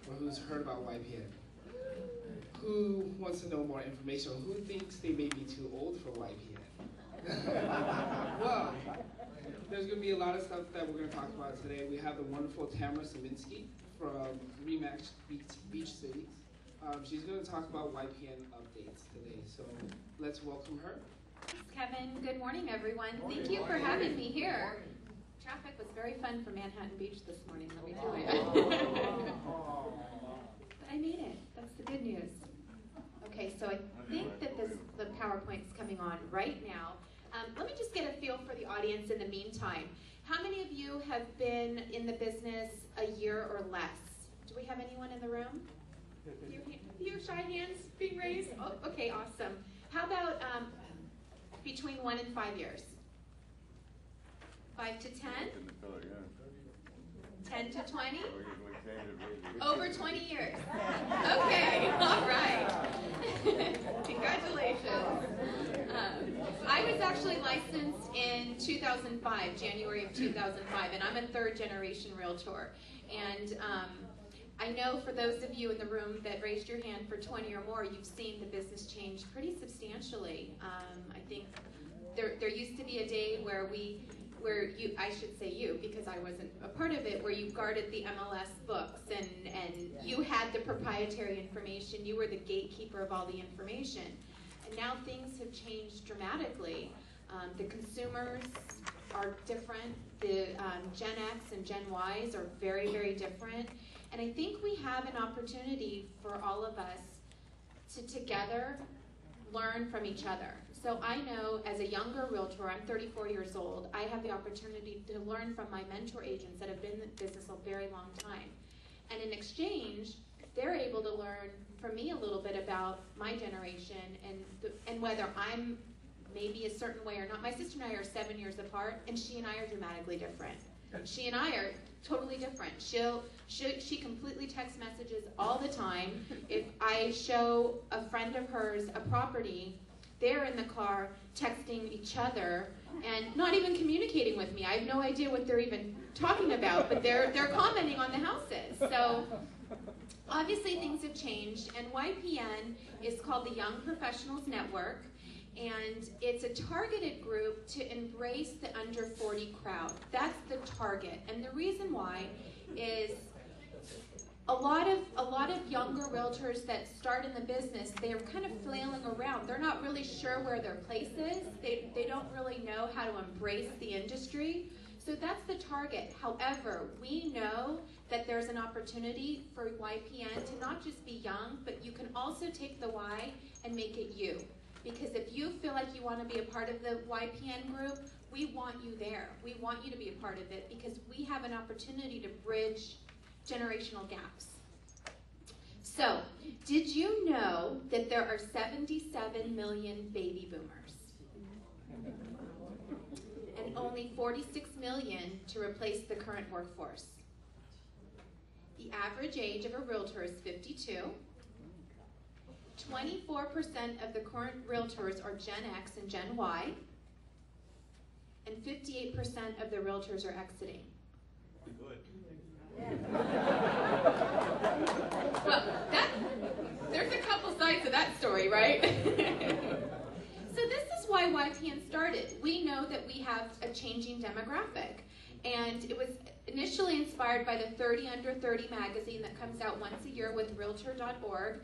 or who's heard about YPN? Who wants to know more information? Who thinks they may be too old for YPN? Well, there's going to be a lot of stuff that we're going to talk about today. We have the wonderful Tamara Suminski from Remax Beach Cities. She's going to talk about YPN updates today. So let's welcome her. Thanks, Kevin. Good morning, everyone. Thank you for having me here. Traffic was very fun for Manhattan Beach this morning, let me tell you. But I made it. That's the good news. Okay, so I think that the PowerPoint's coming on right now. Let me just get a feel for the audience in the meantime. How many of you have been in the business a year or less? Do we have anyone in the room? Few shy hands being raised? Oh, okay, awesome. How about between 1 and 5 years? 5 to 10? 10 to 20? Over 20 years. Okay, all right. Congratulations. I was actually licensed in 2005, January of 2005, and I'm a third generation realtor. And I know for those of you in the room that raised your hand for 20 or more, you've seen the business change pretty substantially. I think there used to be a day where I should say you, because I wasn't a part of it, where you guarded the MLS books and you had the proprietary information. You were the gatekeeper of all the information. And now things have changed dramatically. The consumers are different. The Gen X and Gen Ys are very, very different. And I think we have an opportunity for all of us to together learn from each other. So I know as a younger realtor, I'm 34 years old, I have the opportunity to learn from my mentor agents that have been in the business a very long time. And in exchange, they're able to learn from me a little bit about my generation and whether I'm maybe a certain way or not. My sister and I are 7 years apart, and she and I are dramatically different. She and I are totally different. She completely text messages all the time. If I show a friend of hers a property, they're in the car texting each other and not even communicating with me. I have no idea what they're even talking about, but they're commenting on the houses. So obviously things have changed, and YPN is called the Young Professionals Network, and it's a targeted group to embrace the under 40 crowd. That's the target, and the reason why is a lot of younger realtors that start in the business, they're kind of flailing around. They're not really sure where their place is. They don't really know how to embrace the industry. So that's the target. However, we know that there's an opportunity for YPN to not just be young, but you can also take the Y and make it you. Because if you feel like you want to be a part of the YPN group, we want you there. We want you to be a part of it because we have an opportunity to bridge generational gaps. So, did you know that there are 77 million baby boomers? And only 46 million to replace the current workforce. The average age of a realtor is 52. 24% of the current realtors are Gen X and Gen Y. And 58% of the realtors are exiting. Good. Well, there's a couple sides of that story, right? So this is why YPN started. We know that we have a changing demographic, and it was initially inspired by the 30 Under 30 magazine that comes out once a year with Realtor.org.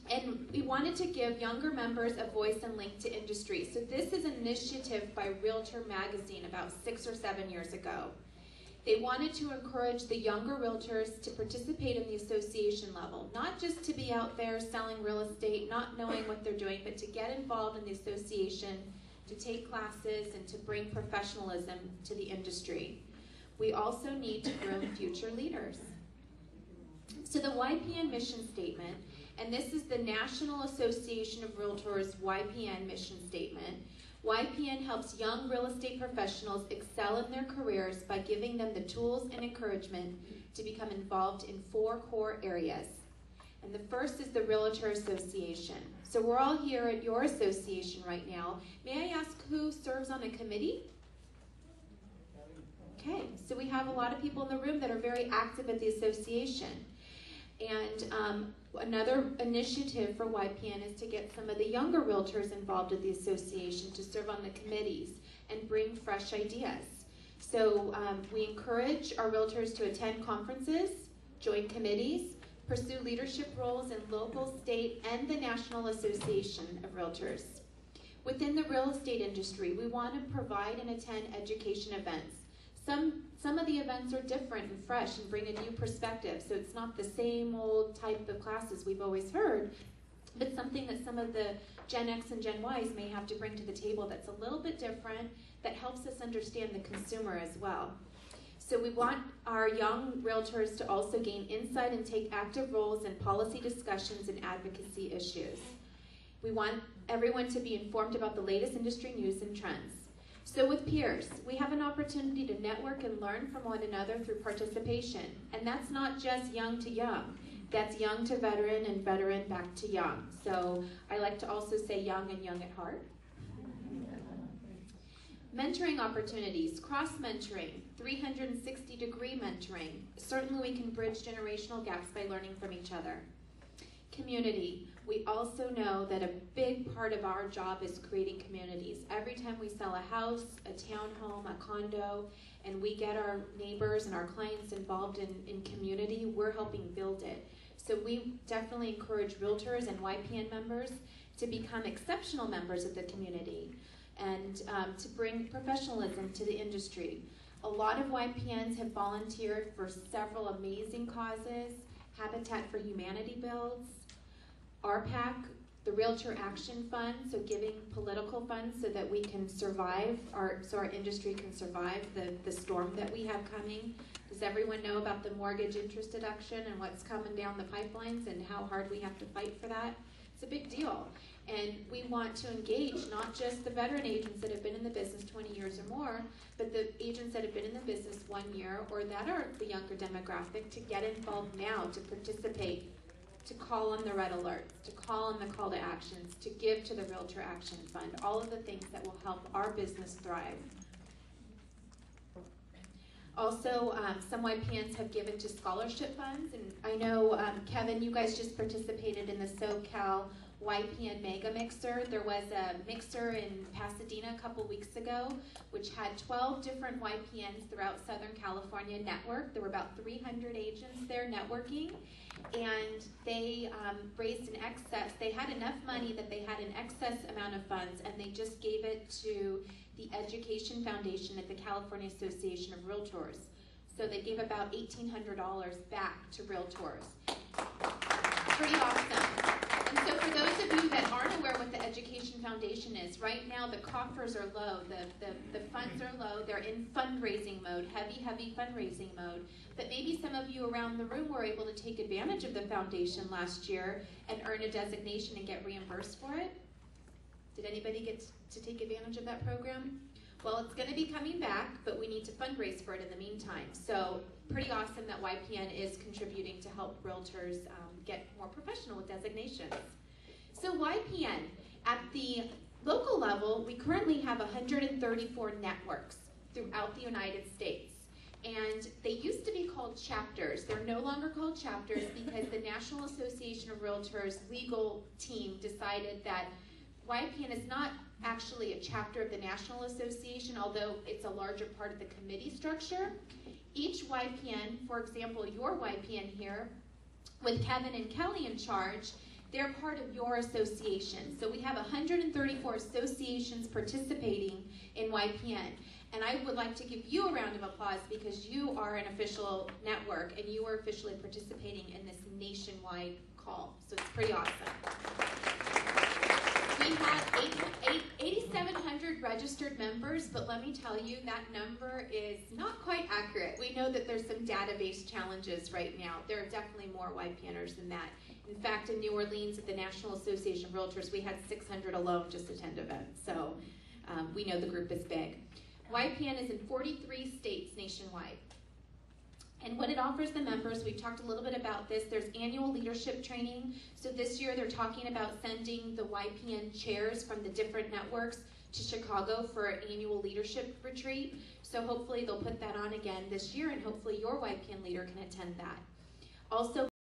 And we wanted to give younger members a voice and link to industry. So this is an initiative by Realtor Magazine about 6 or 7 years ago. They wanted to encourage the younger realtors to participate in the association level, not just to be out there selling real estate, not knowing what they're doing, but to get involved in the association, to take classes, and to bring professionalism to the industry. We also need to groom future leaders. So the YPN mission statement, and this is the National Association of Realtors YPN mission statement. YPN helps young real estate professionals excel in their careers by giving them the tools and encouragement to become involved in 4 core areas. And the first is the Realtor Association. So we're all here at your association right now. May I ask who serves on a committee? Okay, so we have a lot of people in the room that are very active at the association. And another initiative for YPN is to get some of the younger realtors involved in the association to serve on the committees and bring fresh ideas. So we encourage our realtors to attend conferences, join committees, pursue leadership roles in local, state, and the National Association of Realtors. Within the real estate industry, we want to provide and attend education events. Some of the events are different and fresh and bring a new perspective, so it's not the same old type of classes we've always heard, but something that some of the Gen X and Gen Ys may have to bring to the table that's a little bit different, that helps us understand the consumer as well. So we want our young realtors to also gain insight and take active roles in policy discussions and advocacy issues. We want everyone to be informed about the latest industry news and trends. So with peers, we have an opportunity to network and learn from one another through participation. And that's not just young to young. That's young to veteran and veteran back to young. So I like to also say young and young at heart. Mentoring opportunities, cross-mentoring, 360-degree mentoring. Certainly we can bridge generational gaps by learning from each other. Community. We also know that a big part of our job is creating communities. Every time we sell a house, a townhome, a condo, and we get our neighbors and our clients involved in community, we're helping build it. So we definitely encourage realtors and YPN members to become exceptional members of the community and to bring professionalism to the industry. A lot of YPNs have volunteered for several amazing causes, Habitat for Humanity builds, RPAC, the Realtor Action Fund, so giving political funds so that we can survive, so our industry can survive the storm that we have coming. Does everyone know about the mortgage interest deduction and what's coming down the pipelines and how hard we have to fight for that? It's a big deal. And we want to engage not just the veteran agents that have been in the business 20 years or more, but the agents that have been in the business 1 year or that are the younger demographic to get involved now, to participate, to call on the red alerts, to call on the call to actions, to give to the Realtor Action Fund, all of the things that will help our business thrive. Also, some YPNs have given to scholarship funds, and I know, Kevin, you guys just participated in the SoCal YPN Mega Mixer. There was a mixer in Pasadena a couple weeks ago, which had 12 different YPNs throughout Southern California network. There were about 300 agents there networking, and they raised an excess. They had enough money that they had an excess amount of funds, and they just gave it to the Education Foundation at the California Association of Realtors. So they gave about $1,800 back to realtors. Pretty awesome. And so for those of you that aren't aware what the Education Foundation is, right now the coffers are low, the funds are low, they're in fundraising mode, heavy fundraising mode. But maybe some of you around the room were able to take advantage of the foundation last year and earn a designation and get reimbursed for it. Did anybody get to take advantage of that program? Well, it's going to be coming back, but we need to fundraise for it in the meantime. So pretty awesome that YPN is contributing to help realtors get more professional with designations. So YPN, at the local level, we currently have 134 networks throughout the United States. And they used to be called chapters. They're no longer called chapters because the National Association of Realtors legal team decided that YPN is not actually a chapter of the National Association, although it's a larger part of the committee structure. Each YPN, for example, your YPN here, with Kevin and Kelly in charge, they're part of your association. So we have 134 associations participating in YPN. And I would like to give you a round of applause because you are an official network and you are officially participating in this nationwide call. So it's pretty awesome. We have 8,700 registered members, but let me tell you, that number is not quite accurate. We know that there's some database challenges right now. There are definitely more YPNers than that. In fact, in New Orleans at the National Association of Realtors, we had 600 alone just attend events. So we know the group is big. YPN is in 43 states nationwide. And what it offers the members, we've talked a little bit about this, there's annual leadership training. So this year they're talking about sending the YPN chairs from the different networks to Chicago for an annual leadership retreat. So hopefully they'll put that on again this year and hopefully your YPN leader can attend that. Also,